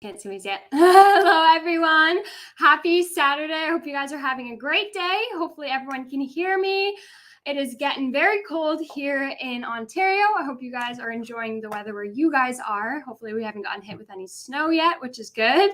Can't see me yet. Hello, everyone. Happy Saturday. I hope you guys are having a great day. Hopefully everyone can hear me. It is getting very cold here in Ontario. I hope you guys are enjoying the weather where you guys are. Hopefully we haven't gotten hit with any snow yet, which is good.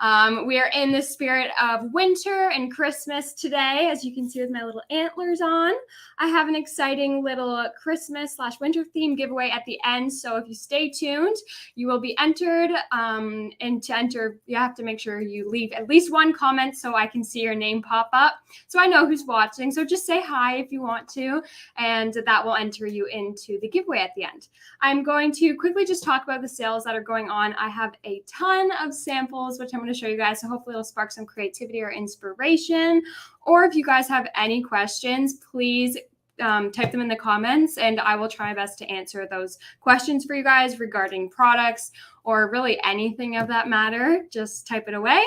We are in the spirit of winter and Christmas today, as you can see with my little antlers on. I have an exciting little Christmas/winter theme giveaway at the end, so if you stay tuned, you will be entered. And to enter, you have to make sure you leave at least one comment so I can see your name pop up, so I know who's watching. So just say hi if you want to, and that will enter you into the giveaway at the end. I'm going to quickly just talk about the sales that are going on. I have a ton of samples, which I'm going to show you guys, so hopefully it'll spark some creativity or inspiration. Or if you guys have any questions, please type them in the comments and I will try my best to answer those questions for you guys regarding products or really anything of that matter. Just type it away.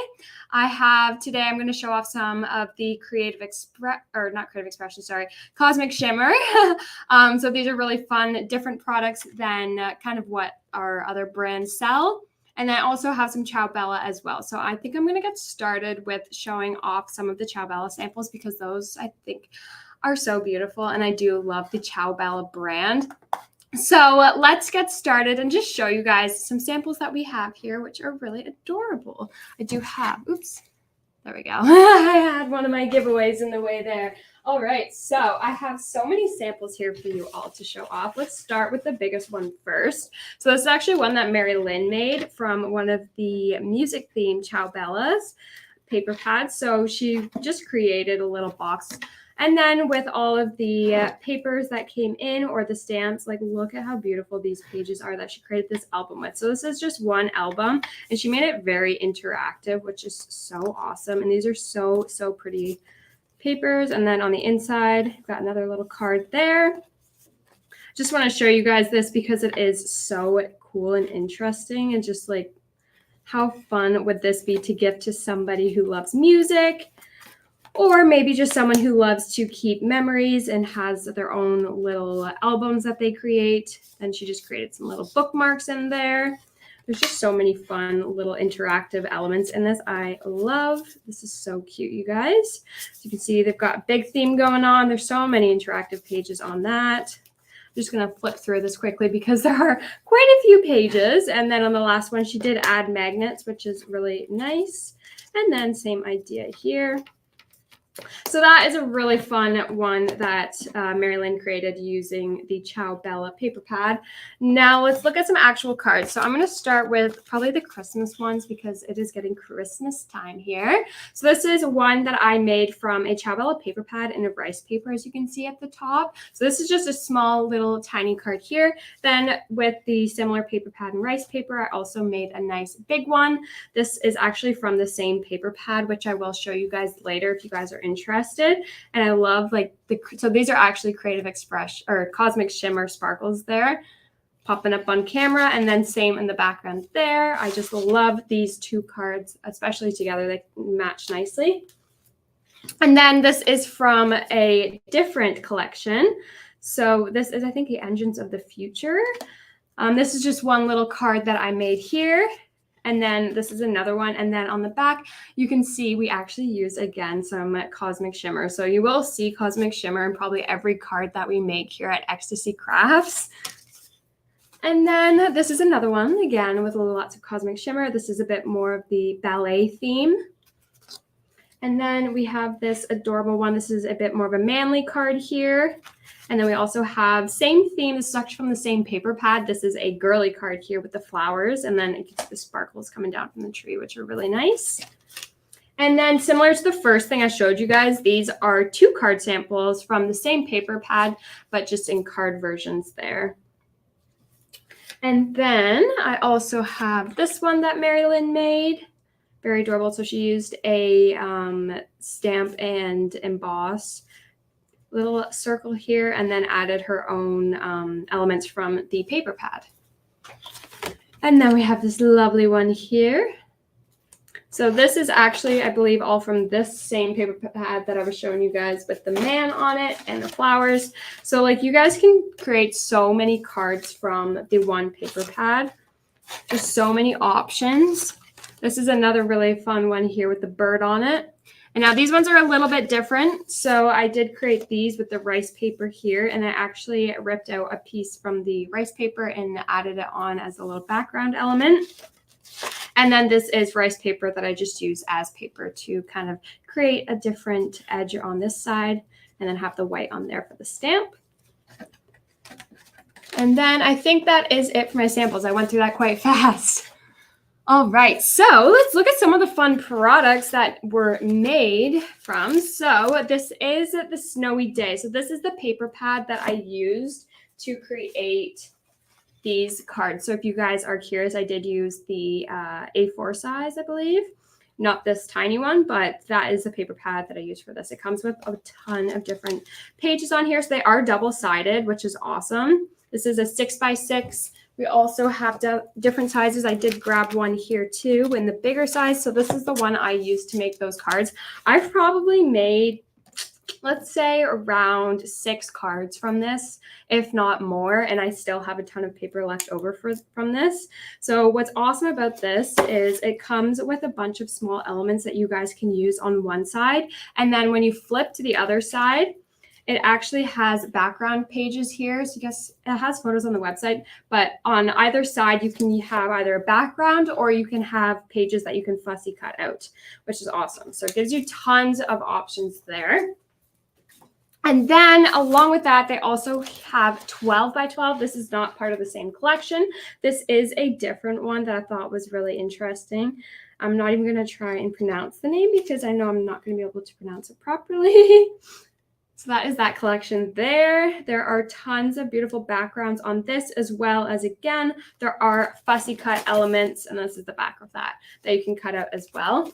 Today I'm going to show off some of the Cosmic Shimmer. So these are really fun, different products than kind of what our other brands sell. And I also have some Ciao Bella as well. So I think I'm going to get started with showing off some of the Ciao Bella samples because those I think are so beautiful. And I do love the Ciao Bella brand. So let's get started and just show you guys some samples that we have here, which are really adorable. I do have, oops, there we go. I had one of my giveaways in the way there. All right, so I have so many samples here for you all to show off. Let's start with the biggest one first. So this is actually one that Mary Lynn made from one of the music themed Ciao Bellas paper pads. So she just created a little box. And then with all of the papers that came in or the stamps, like look at how beautiful these pages are that she created this album with. So this is just one album and she made it very interactive, which is so awesome. And these are so, so pretty papers. And then on the inside, I've got another little card there. Just want to show you guys this because it is so cool and interesting, and just like how fun would this be to gift to somebody who loves music, or maybe just someone who loves to keep memories and has their own little albums that they create. And she just created some little bookmarks in there. There's just so many fun little interactive elements in this. I love. This is so cute, you guys. So you can see they've got a big theme going on. There's so many interactive pages on that. I'm just going to flip through this quickly because there are quite a few pages. And then on the last one, she did add magnets, which is really nice. And then same idea here. So that is a really fun one that Mary Lynn created using the Ciao Bella paper pad. Now let's look at some actual cards. So I'm going to start with probably the Christmas ones because it is getting Christmas time here. So this is one that I made from a Ciao Bella paper pad in a rice paper, as you can see at the top. So this is just a small little tiny card here. Then with the similar paper pad and rice paper, I also made a nice big one. This is actually from the same paper pad, which I will show you guys later if you guys are interested. And I love so these are actually Creative Express or Cosmic Shimmer sparkles there popping up on camera, and then same in the background there. I just love these two cards, especially together. They match nicely. And then this is from a different collection. So this is, I think, the Engines of the Future. This is just one little card that I made here. And then this is another one. And then on the back, you can see we actually use, again, some Cosmic Shimmer. So you will see Cosmic Shimmer in probably every card that we make here at Ecstasy Crafts. And then this is another one, again, with lots of Cosmic Shimmer. This is a bit more of the ballet theme. And then we have this adorable one. This is a bit more of a manly card here. And then we also have same theme. This is actually from the same paper pad. This is a girly card here with the flowers. And then it gets the sparkles coming down from the tree, which are really nice. And then similar to the first thing I showed you guys, these are two card samples from the same paper pad, but just in card versions there. And then I also have this one that Mary Lynn made. Very adorable. So she used a stamp and emboss little circle here, and then added her own elements from the paper pad. And then we have this lovely one here. So this is actually, I believe, all from this same paper pad that I was showing you guys with the man on it and the flowers. So like you guys can create so many cards from the one paper pad. There's so many options. This is another really fun one here with the bird on it. And now these ones are a little bit different. So I did create these with the rice paper here, and I actually ripped out a piece from the rice paper and added it on as a little background element. And then this is rice paper that I just use as paper to kind of create a different edge on this side, and then have the white on there for the stamp. And then I think that is it for my samples. I went through that quite fast. All right, so let's look at some of the fun products that were made from. So this is the Snowy Day. So this is the paper pad that I used to create these cards. So if you guys are curious, I did use the A4 size, I believe. Not this tiny one, but that is the paper pad that I use for this. It comes with a ton of different pages on here. So they are double-sided, which is awesome. This is a 6x6. We also have different sizes. I did grab one here too in the bigger size. So this is the one I used to make those cards. I've probably made, let's say, around 6 cards from this, if not more, and I still have a ton of paper left over from this. So what's awesome about this is it comes with a bunch of small elements that you guys can use on one side, and then when you flip to the other side, it actually has background pages here. So yes, it has photos on the website, but on either side, you can have either a background or you can have pages that you can fussy cut out, which is awesome. So it gives you tons of options there. And then along with that, they also have 12 by 12. This is not part of the same collection. This is a different one that I thought was really interesting. I'm not even going to try and pronounce the name because I know I'm not going to be able to pronounce it properly. So that is that collection there. There are tons of beautiful backgrounds on this, as well as, again, there are fussy cut elements, and this is the back of that you can cut out as well.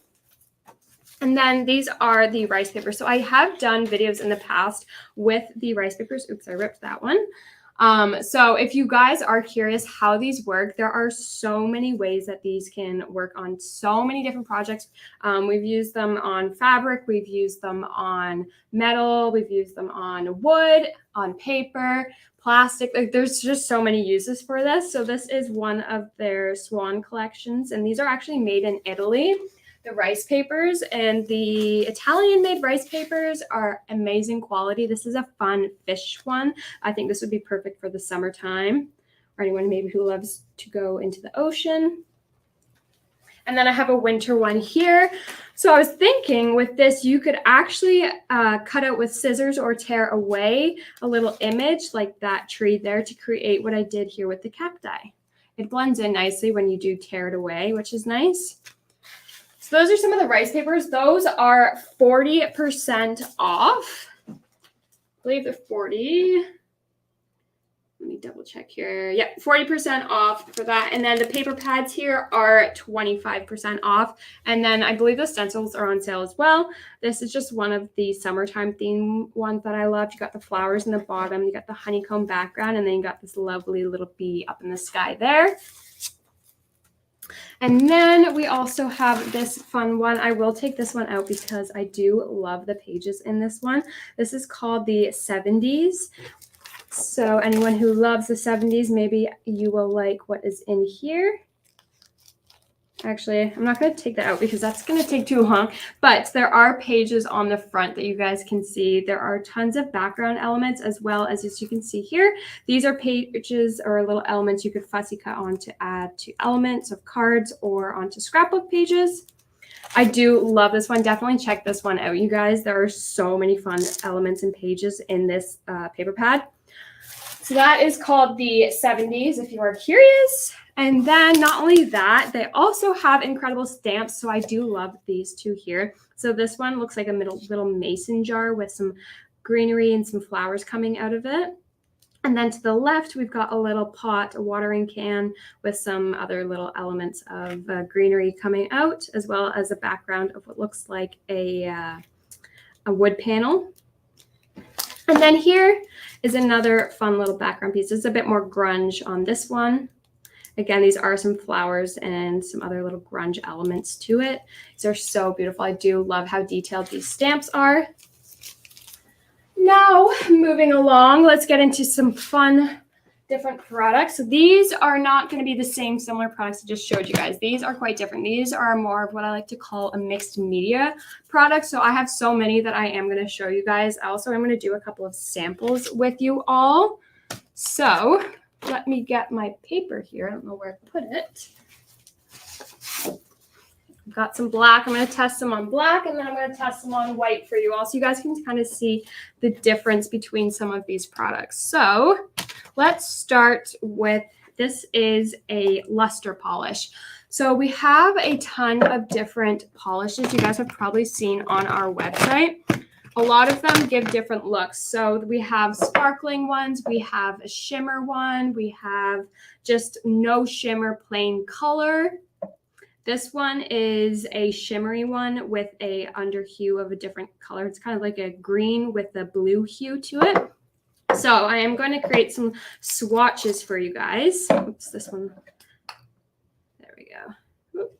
And then these are the rice papers. So I have done videos in the past with the rice papers. Oops, I ripped that one. So if you guys are curious how these work, there are so many ways that these can work on so many different projects. We've used them on fabric, we've used them on metal, we've used them on wood, on paper, plastic. Like, there's just so many uses for this. So this is one of their Swan collections, and these are actually made in Italy. The rice papers, and the Italian-made rice papers are amazing quality. This is a fun fish one. I think this would be perfect for the summertime, or anyone maybe who loves to go into the ocean. And then I have a winter one here. So I was thinking with this, you could actually cut out with scissors or tear away a little image like that tree there to create what I did here with the cacti. It blends in nicely when you do tear it away, which is nice. So those are some of the rice papers. Those are 40% off. I believe they're 40. Let me double check here. Yep, 40% off for that. And then the paper pads here are 25% off. And then I believe the stencils are on sale as well. This is just one of the summertime theme ones that I loved. You got the flowers in the bottom, you got the honeycomb background, and then you got this lovely little bee up in the sky there. And then we also have this fun one. I will take this one out because I do love the pages in this one. This is called the 70s. So anyone who loves the 70s, maybe you will like what is in here. Actually, I'm not going to take that out because that's going to take too long. But there are pages on the front that you guys can see. There are tons of background elements as well as you can see here. These are pages or little elements you could fussy cut on to add to elements of cards or onto scrapbook pages. I do love this one. Definitely check this one out, you guys. There are so many fun elements and pages in this paper pad. So that is called the 70s if you are curious. And then not only that, they also have incredible stamps. So I do love these two here. So this one looks like a little mason jar with some greenery and some flowers coming out of it. And then to the left, we've got a little pot, a watering can with some other little elements of greenery coming out, as well as a background of what looks like a wood panel. And then here is another fun little background piece. It's a bit more grunge on this one. Again, these are some flowers and some other little grunge elements to it. These are so beautiful. I do love how detailed these stamps are. Now, moving along, let's get into some fun different products. So these are not going to be the same similar products I just showed you guys. These are quite different. These are more of what I like to call a mixed media product. So I have so many that I am going to show you guys. Also, I'm going to do a couple of samples with you all. So let me get my paper here. I don't know where to put it. I've got some black. I'm going to test them on black, and then I'm going to test them on white for you all, so you guys can kind of see the difference between some of these products. So let's start with, this is a luster polish. So we have a ton of different polishes you guys have probably seen on our website. A lot of them give different looks. So we have sparkling ones, we have a shimmer one, we have just no shimmer, plain color. This one is a shimmery one with a under hue of a different color. It's kind of like a green with a blue hue to it. So I am going to create some swatches for you guys. Oops, this one. There we go. Oop.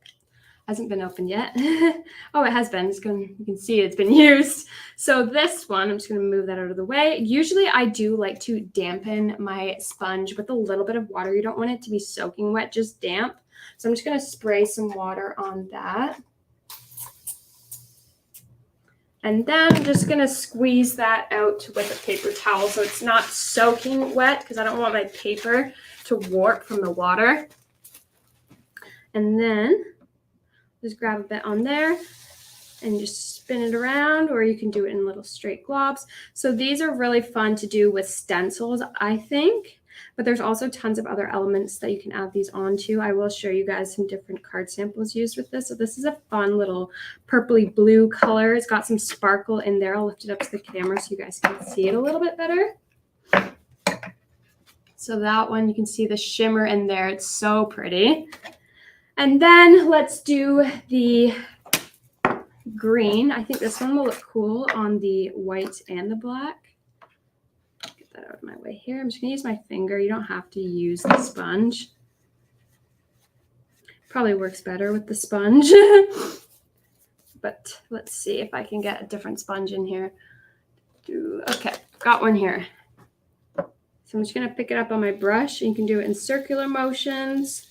Hasn't been opened yet. Oh, it has been. You can see it's been used. So this one, I'm just going to move that out of the way. Usually I do like to dampen my sponge with a little bit of water. You don't want it to be soaking wet, just damp. So I'm just going to spray some water on that. And then I'm just going to squeeze that out with a paper towel so it's not soaking wet, because I don't want my paper to warp from the water. And then just grab a bit on there and just spin it around, or you can do it in little straight globs. So these are really fun to do with stencils, I think. But there's also tons of other elements that you can add these onto. I will show you guys some different card samples used with this. So this is a fun little purpley blue color. It's got some sparkle in there. I'll lift it up to the camera so you guys can see it a little bit better. So that one, you can see the shimmer in there. It's so pretty. And then let's do the green. I think this one will look cool on the white and the black. That out of my way here. I'm just going to use my finger. You don't have to use the sponge. Probably works better with the sponge. But let's see if I can get a different sponge in here. Okay, got one here. So I'm just going to pick it up on my brush. And you can do it in circular motions.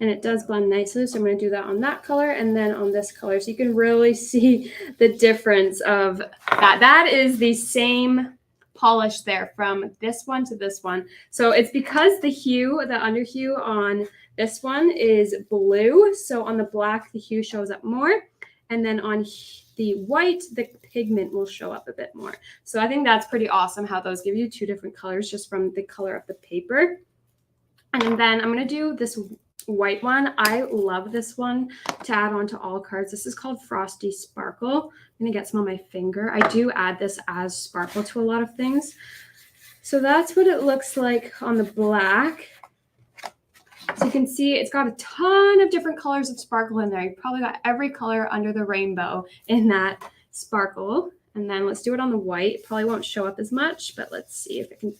And it does blend nicely. So I'm going to do that on that color and then on this color. So you can really see the difference of that. That is the same polish there from this one to this one. So it's because the hue, the under hue on this one is blue. So on the black, the hue shows up more. And then on the white, the pigment will show up a bit more. So I think that's pretty awesome how those give you two different colors just from the color of the paper. And then I'm going to do this white one. I love this one to add on to all cards. This is called Frosty Sparkle. I'm going to get some on my finger. I do add this as sparkle to a lot of things. So that's what it looks like on the black. So you can see it's got a ton of different colors of sparkle in there. You probably got every color under the rainbow in that sparkle. And then let's do it on the white. It probably won't show up as much, but let's see if it can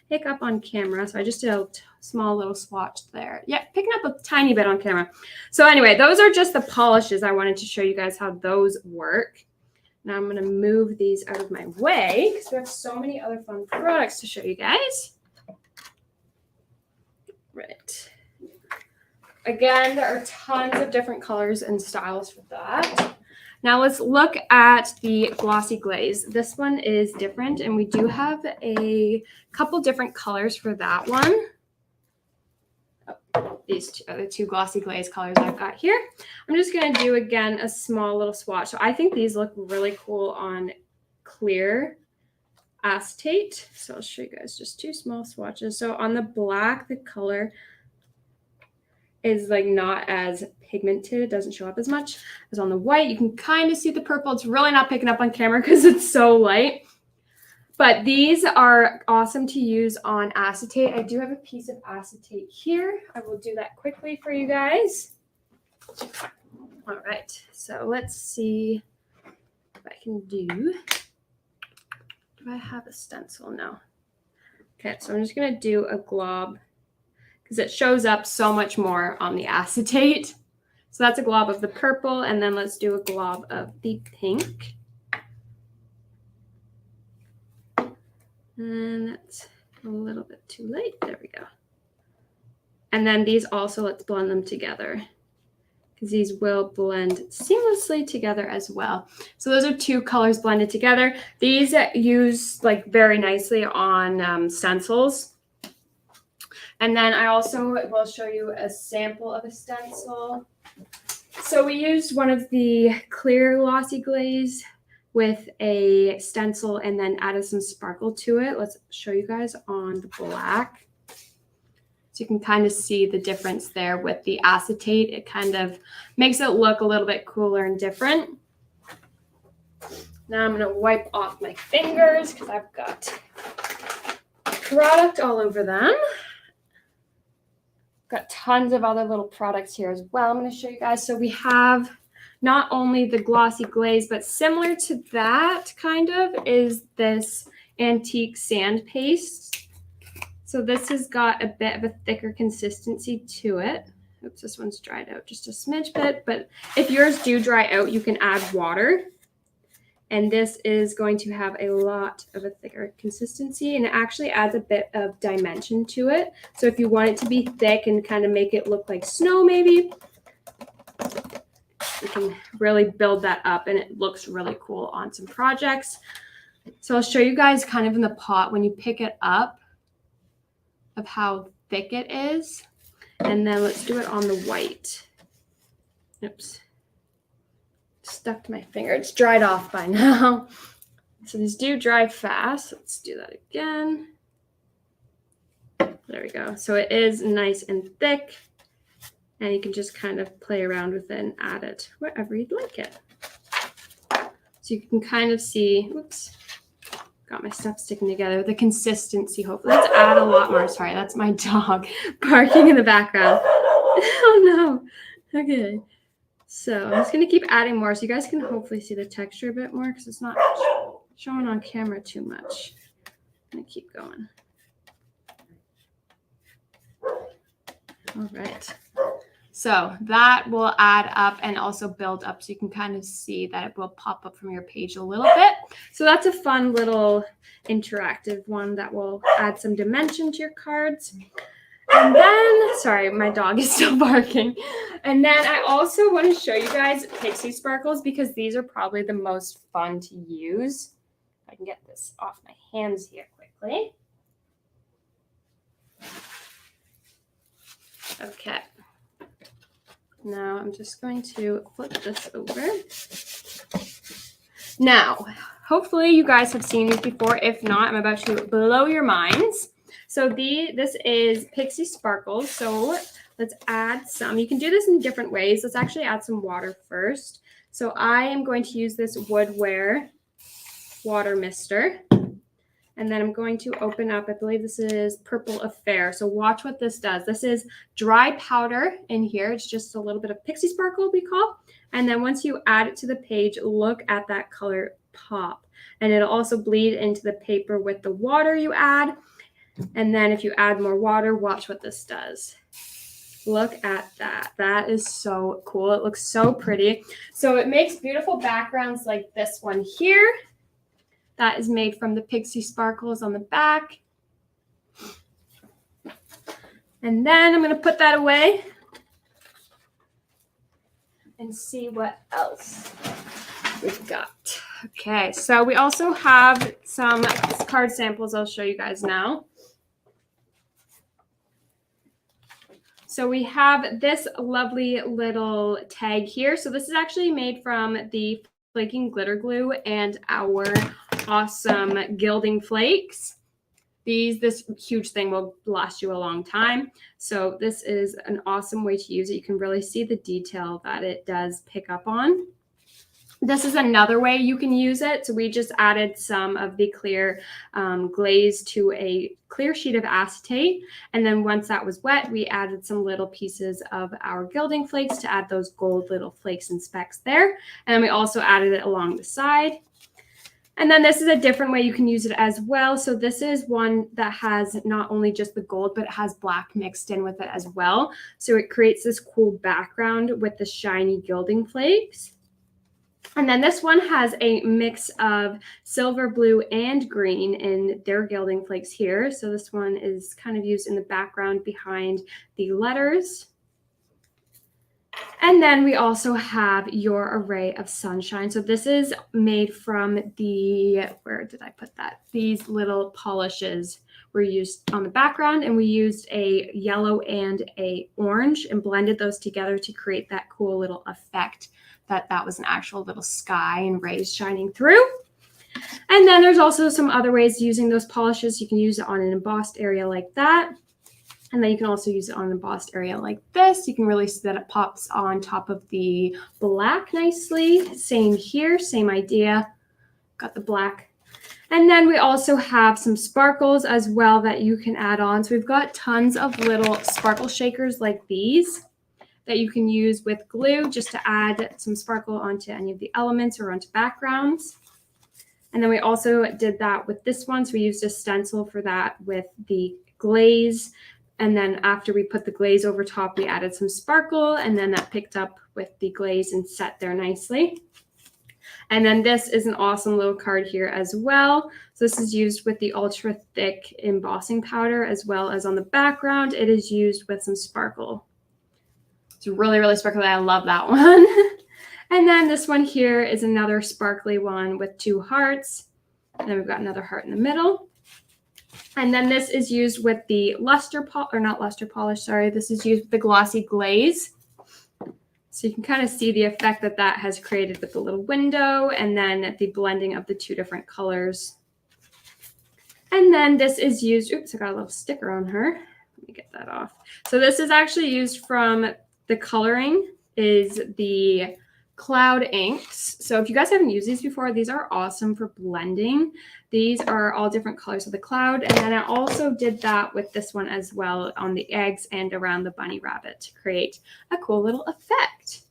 pick up on camera. So I just did a small little swatch there. Yeah, picking up a tiny bit on camera. So anyway, those are just the polishes. I wanted to show you guys how those work. Now I'm going to move these out of my way because we have so many other fun products to show you guys. Right. Again, there are tons of different colors and styles for that. Now let's look at the glossy glaze. This one is different, and we do have a couple different colors for that one. Oh, these are the two glossy glaze colors I've got here. I'm just going to do, again, a small little swatch. So I think these look really cool on clear acetate. So I'll show you guys just two small swatches. So on the black, the color is like not as pigmented. It doesn't show up as much as on the white. You can kind of see the purple. It's really not picking up on camera because it's so light. But these are awesome to use on acetate. I do have a piece of acetate here. I will do that quickly for you guys. All right, so let's see if I can do I have a stencil? No. Okay, so I'm just going to do a glob because it shows up so much more on the acetate. So that's a glob of the purple, and then let's do a glob of the pink. And that's A little bit too late. There we go. And then these also, let's blend them together because these will blend seamlessly together as well. So those are two colors blended together. These use like very nicely on stencils. And then I also will show you a sample of a stencil. So we used one of the clear glossy glaze with a stencil and then added some sparkle to it. Let's show you guys on the black. So you can kind of see the difference there with the acetate. It kind of makes it look a little bit cooler and different. Now I'm going to wipe off my fingers because I've got product all over them. Got tons of other little products here as well. I'm going to show you guys. So we have not only the glossy glaze, but similar to that kind of is this antique sand paste. So this has got a bit of a thicker consistency to it. Oops, this one's dried out just a smidge bit, but if yours do dry out, you can add water. And this is going to have a lot of a thicker consistency, and it actually adds a bit of dimension to it. So if you want it to be thick and kind of make it look like snow maybe, you can really build that up and it looks really cool on some projects. So I'll show you guys kind of in the pot when you pick it up of how thick it is. And then let's do it on the white. Oops. Stuck to my finger. It's dried off by now. So these do dry fast. Let's do that again. There we go. So it is nice and thick. And you can just kind of play around with it and add it wherever you'd like it. So you can kind of see, oops, got my stuff sticking together. The consistency, hopefully. Let's add a lot more. Sorry, that's my dog barking in the background. Oh no. Okay. So I'm just going to keep adding more so you guys can hopefully see the texture a bit more because it's not showing on camera too much. I'm going to keep going. All right. So that will add up and also build up so you can kind of see that it will pop up from your page a little bit. So that's a fun little interactive one that will add some dimension to your cards. And then, sorry, my dog is still barking. And then I also want to show you guys Pixie Sparkles because these are probably the most fun to use. If I can get this off my hands here quickly. Okay. Now I'm just going to flip this over. Now, hopefully you guys have seen these before. If not, I'm about to blow your minds. So this is Pixie Sparkles. So let's add some. You can do this in different ways. Let's actually add some water first. So I am going to use this Woodware water mister. And then I'm going to open up, I believe this is Purple Affair. So watch what this does. This is dry powder in here. It's just a little bit of Pixie Sparkle, we call. And then once you add it to the page, look at that color pop. And it'll also bleed into the paper with the water you add. And then if you add more water, watch what this does. Look at that. That is so cool. It looks so pretty. So it makes beautiful backgrounds like this one here. That is made from the Pixie Sparkles on the back. And then I'm going to put that away and see what else we've got. Okay, so we also have some card samples I'll show you guys now. So we have this lovely little tag here. So this is actually made from the flaking glitter glue and our awesome gilding flakes. This huge thing will last you a long time. So this is an awesome way to use it. You can really see the detail that it does pick up on. This is another way you can use it. So we just added some of the clear glaze to a clear sheet of acetate. And then once that was wet, we added some little pieces of our gilding flakes to add those gold little flakes and specks there. And then we also added it along the side. And then this is a different way you can use it as well. So this is one that has not only just the gold, but it has black mixed in with it as well. So it creates this cool background with the shiny gilding flakes. And then this one has a mix of silver, blue, and green in their gilding flakes here. So this one is kind of used in the background behind the letters. And then we also have your Array of Sunshine. So this is made from the, where did I put that? These little polishes were used on the background, and we used a yellow and a orange and blended those together to create that cool little effect that was an actual little sky and rays shining through. And then there's also some other ways using those polishes. You can use it on an embossed area like that. And then you can also use it on an embossed area like this. You can really see that it pops on top of the black nicely. Same here, same idea. Got the black. And then we also have some sparkles as well that you can add on. So we've got tons of little sparkle shakers like these that you can use with glue just to add some sparkle onto any of the elements or onto backgrounds. And then we also did that with this one. So we used a stencil for that with the glaze. And then after we put the glaze over top, we added some sparkle, and then that picked up with the glaze and set there nicely. And then this is an awesome little card here as well. So this is used with the ultra thick embossing powder, as well as on the background, it is used with some sparkle. It's really, really sparkly. I love that one. And then this one here is another sparkly one with 2 hearts. And then we've got another heart in the middle. And then this is used with the this is used with the glossy glaze. So you can kind of see the effect that has created with the little window, and then the blending of the 2 different colors. And then this is used, oops, I got a little sticker on her. Let me get that off. So this is actually used from the coloring, is the Cloud inks. So if you guys haven't used these before, these are awesome for blending. These are all different colors of the cloud. And then I also did that with this one as well on the eggs and around the bunny rabbit to create a cool little effect.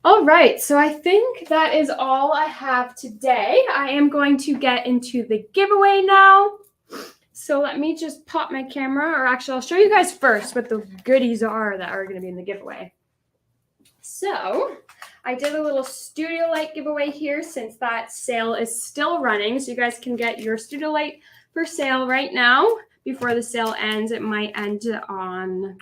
All right, so I think that is all I have today. I am going to get into the giveaway now. So let me just pop my camera, or actually I'll show you guys first what the goodies are that are going to be in the giveaway. So I did a little Studio Light giveaway here since that sale is still running. So you guys can get your Studio Light for sale right now before the sale ends. It might end on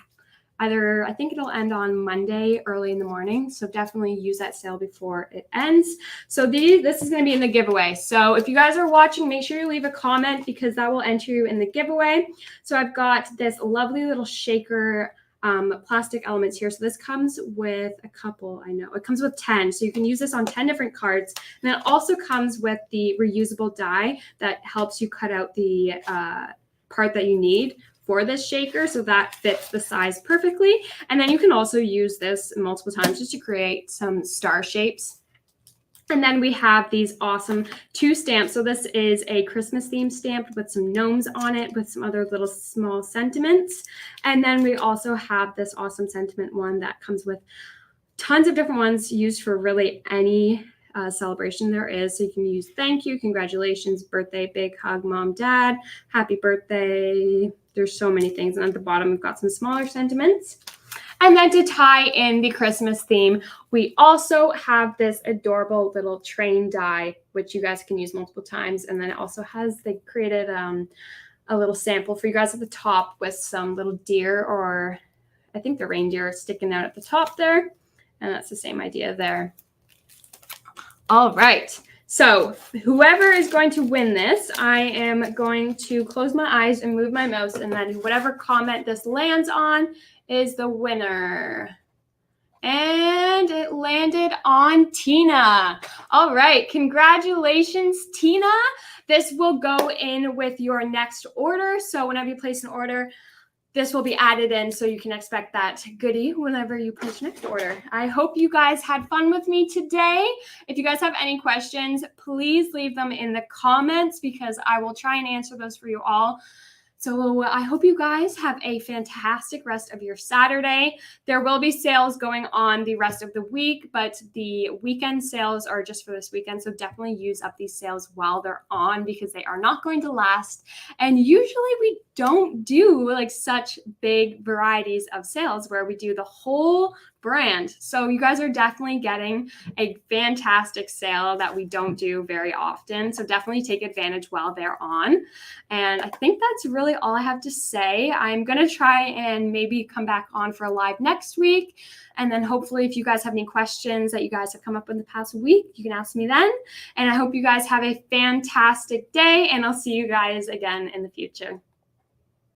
I think it'll end on Monday early in the morning. So definitely use that sale before it ends. So this is going to be in the giveaway. So if you guys are watching, make sure you leave a comment because that will enter you in the giveaway. So I've got this lovely little shaker plastic elements here. So this comes with a couple, it comes with 10. So you can use this on 10 different cards. And it also comes with the reusable die that helps you cut out the part that you need for this shaker, so that fits the size perfectly. And then you can also use this multiple times just to create some star shapes. And then we have these awesome 2 stamps. So this is a Christmas theme stamp with some gnomes on it with some other little small sentiments. And then we also have this awesome sentiment one that comes with tons of different ones used for really any celebration there is. So you can use thank you, congratulations, birthday, big hug, mom, dad, happy birthday. There's so many things. And at the bottom, we've got some smaller sentiments. And then to tie in the Christmas theme, we also have this adorable little train die, which you guys can use multiple times. And then it also they created a little sample for you guys at the top with some little deer, or I think the reindeer sticking out at the top there. And that's the same idea there. All right. So whoever is going to win this, I am going to close my eyes and move my mouse, and then whatever comment this lands on is the winner. And it landed on Tina. All right, congratulations, Tina. This will go in with your next order. So whenever you place an order, this will be added in, so you can expect that goodie whenever you place your next order. I hope you guys had fun with me today. If you guys have any questions, please leave them in the comments because I will try and answer those for you all. So I hope you guys have a fantastic rest of your Saturday. There will be sales going on the rest of the week, but the weekend sales are just for this weekend. So definitely use up these sales while they're on because they are not going to last. And usually we don't do like such big varieties of sales where we do the whole brand. So you guys are definitely getting a fantastic sale that we don't do very often. So definitely take advantage while they're on. And I think that's really all I have to say. I'm going to try and maybe come back on for a live next week. And then hopefully if you guys have any questions that you guys have come up in the past week, you can ask me then. And I hope you guys have a fantastic day, and I'll see you guys again in the future.